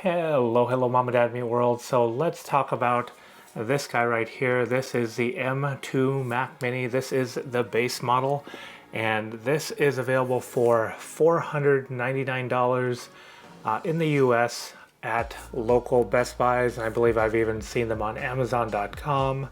Hello, Mom and Dad Meet World. So let's talk about this guy right here. This is the M2 Mac Mini. This is the base model, and this is available for $499 in the US at local Best Buys, and I believe I've even seen them on Amazon.com.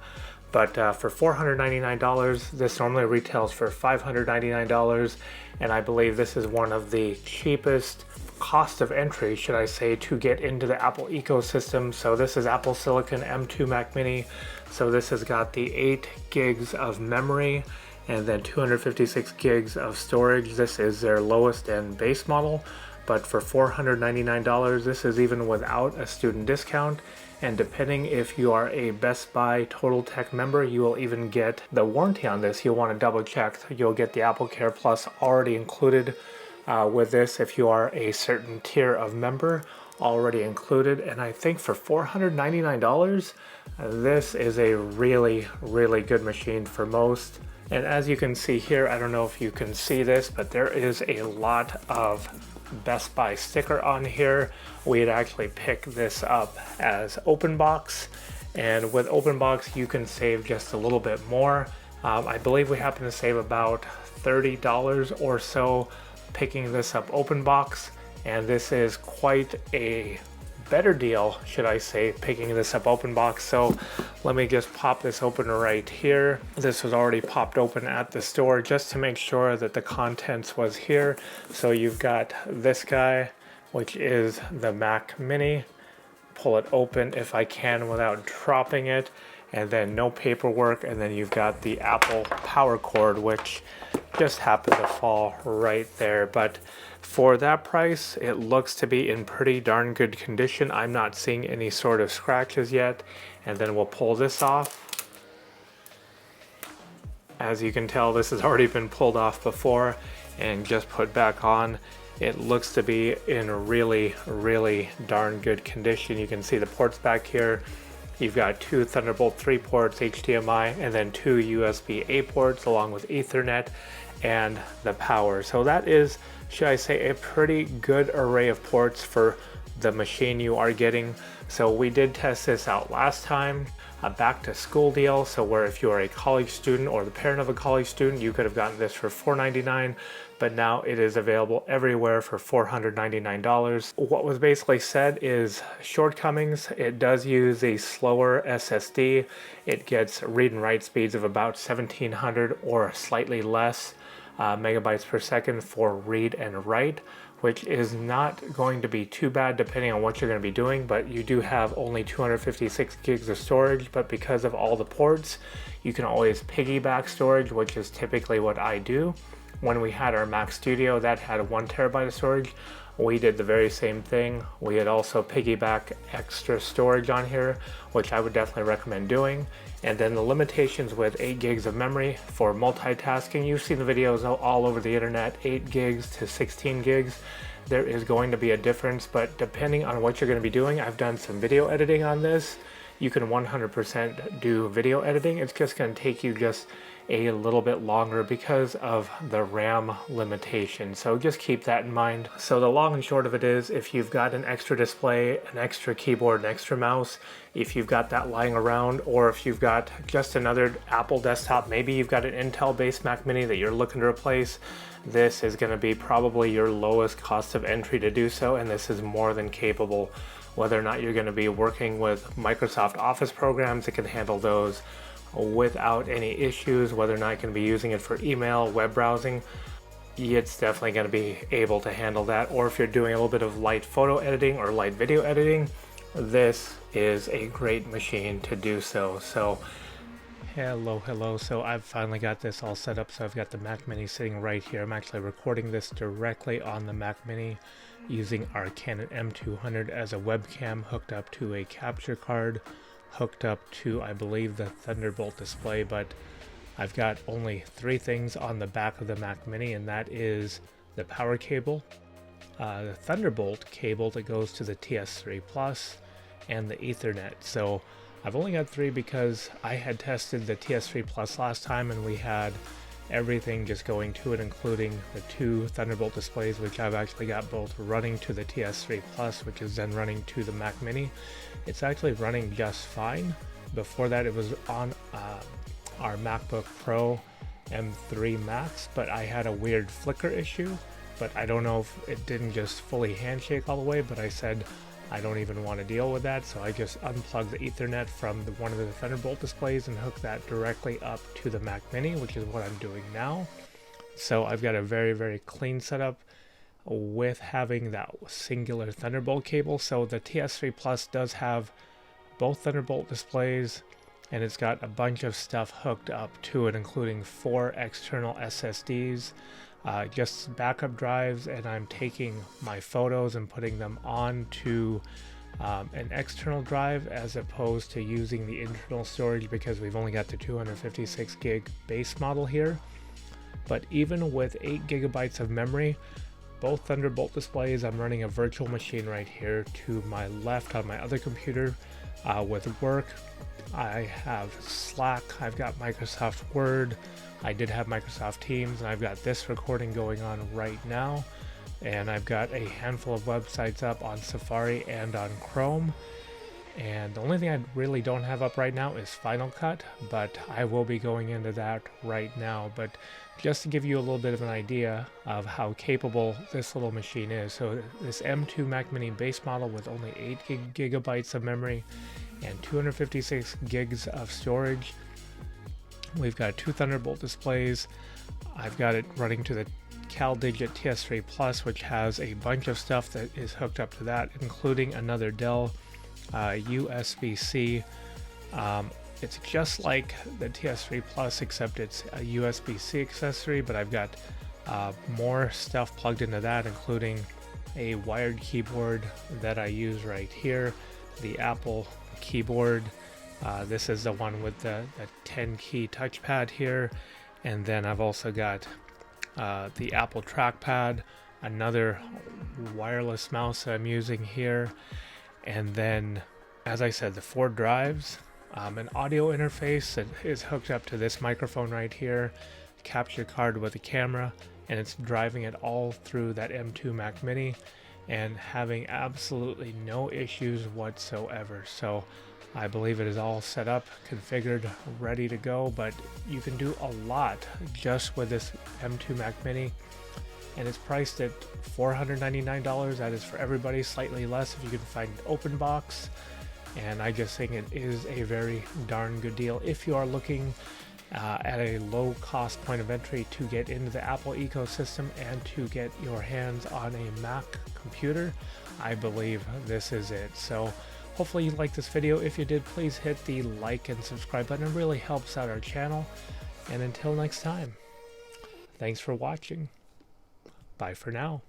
But for $499, this normally retails for $599, and I believe this is one of the cheapest cost of entry, should I say, to get into the Apple ecosystem. So this is Apple Silicon M2 Mac Mini. So this has got the 8 gigs of memory and then 256 gigs of storage. This is their lowest end base model, but for $499, this is even without a student discount. And depending if you are a Best Buy Total Tech member, you will even get the warranty on this. You'll want to double check. You'll get the Apple Care Plus already included with this if you are a certain tier of member, already included. And I think for $499, this is a really good machine for most. And as you can see here, I don't know if you can see this, but there is a lot of Best Buy sticker on here. We had actually picked this up as open box, and with open box you can save just a little bit more. I believe we happen to save about $30 or so picking this up open box, and this is quite a better deal, should I say, picking this up open box. So let me just pop this open right here. This was already popped open at the store just to make sure that the contents was here. So you've got this guy, which is the Mac Mini. Pull it open if I can without dropping it, and then no paperwork. And then you've got the Apple power cord, which just happened to fall right there. But for that price, it looks to be in pretty darn good condition. I'm not seeing any sort of scratches yet. And then we'll pull this off. As you can tell, this has already been pulled off before and just put back on. It looks to be in really darn good condition. You can see the ports back here. You've got 2 Thunderbolt 3 ports, HDMI, and then 2 USB-A ports along with Ethernet and the power. So that is, should I say, a pretty good array of ports for the machine you are getting. So we did test this out last time, a back to school deal. So where if you are a college student or the parent of a college student, you could have gotten this for $499, but now it is available everywhere for $499. What was basically said is shortcomings. It does use a slower SSD. It gets read and write speeds of about 1700 or slightly less megabytes per second for read and write, which is not going to be too bad depending on what you're going to be doing. But you do have only 256 gigs of storage, but because of all the ports, you can always piggyback storage, which is typically what I do. When we had our Mac Studio, that had 1 terabyte of storage. We did the very same thing. We had also piggyback extra storage on here, which I would definitely recommend doing. And then the limitations with 8 gigs of memory for multitasking. You've seen the videos all over the internet, 8 gigs to 16 gigs. There is going to be a difference, but depending on what you're going to be doing, I've done some video editing on this. You can 100% do video editing. It's just going to take you just a little bit longer because of the RAM limitation. So just keep that in mind. So the long and short of it is, if you've got an extra display, an extra keyboard, an extra mouse, if you've got that lying around, or if you've got just another Apple desktop, maybe you've got an Intel based Mac Mini that you're looking to replace, this is going to be probably your lowest cost of entry to do so, and this is more than capable. Whether or not you're going to be working with Microsoft Office programs, it can handle those without any issues. Whether or not you can be using it for email, web browsing, it's definitely going to be able to handle that. Or if you're doing a little bit of light photo editing or light video editing, this is a great machine to do so. So hello. So I've finally got this all set up. So I've got the Mac Mini sitting right here. I'm actually recording this directly on the Mac Mini using our Canon M200 as a webcam, hooked up to a capture card, hooked up to, I believe, the Thunderbolt display. But I've got only 3 things on the back of the Mac Mini, and that is the power cable, the Thunderbolt cable that goes to the TS3 Plus, and the Ethernet. So I've only got 3 because I had tested the TS3 Plus last time and we had everything just going to it, including the 2 Thunderbolt displays, which I've actually got both running to the TS3 Plus, which is then running to the Mac Mini. It's actually running just fine. Before that, it was on our MacBook Pro M3 Max, but I had a weird flicker issue, but I don't know if it didn't just fully handshake all the way, but I said I don't even want to deal with that, so I just unplugged the Ethernet from one of the Thunderbolt displays and hooked that directly up to the Mac Mini, which is what I'm doing now. So I've got a very, very clean setup with having that singular Thunderbolt cable. So the TS3 Plus does have both Thunderbolt displays, and it's got a bunch of stuff hooked up to it, including 4 external SSDs, just backup drives, and I'm taking my photos and putting them onto an external drive as opposed to using the internal storage, because we've only got the 256 gig base model here. But even with 8 gigabytes of memory, both Thunderbolt displays, I'm running a virtual machine right here to my left on my other computer. With work, I have Slack, I've got Microsoft Word, I did have Microsoft Teams, and I've got this recording going on right now, and I've got a handful of websites up on Safari and on Chrome. And the only thing I really don't have up right now is Final Cut, but I will be going into that right now. But just to give you a little bit of an idea of how capable this little machine is. So this M2 Mac Mini base model with only 8 gigabytes of memory and 256 gigs of storage. We've got 2 Thunderbolt displays. I've got it running to the CalDigit TS3 Plus, which has a bunch of stuff that is hooked up to that, including another Dell USB-C. It's just like the TS3 Plus, except it's a USB-C accessory, but I've got more stuff plugged into that, including a wired keyboard that I use right here, the Apple keyboard. This is the one with the 10-key touchpad here, and then I've also got the Apple trackpad, another wireless mouse that I'm using here, and then, as I said, the 4 drives, an audio interface that is hooked up to this microphone right here, capture card with a camera, and it's driving it all through that M2 Mac Mini and having absolutely no issues whatsoever. So I believe it is all set up, configured, ready to go, but you can do a lot just with this M2 Mac Mini, and it's priced at $499. That is for everybody, slightly less if you can find an open box, and I just think it is a very darn good deal if you are looking at a low cost point of entry to get into the Apple ecosystem and to get your hands on a Mac computer. I believe this is it. So hopefully you liked this video. If you did, please hit the like and subscribe button. It really helps out our channel. And until next time, thanks for watching. Bye for now.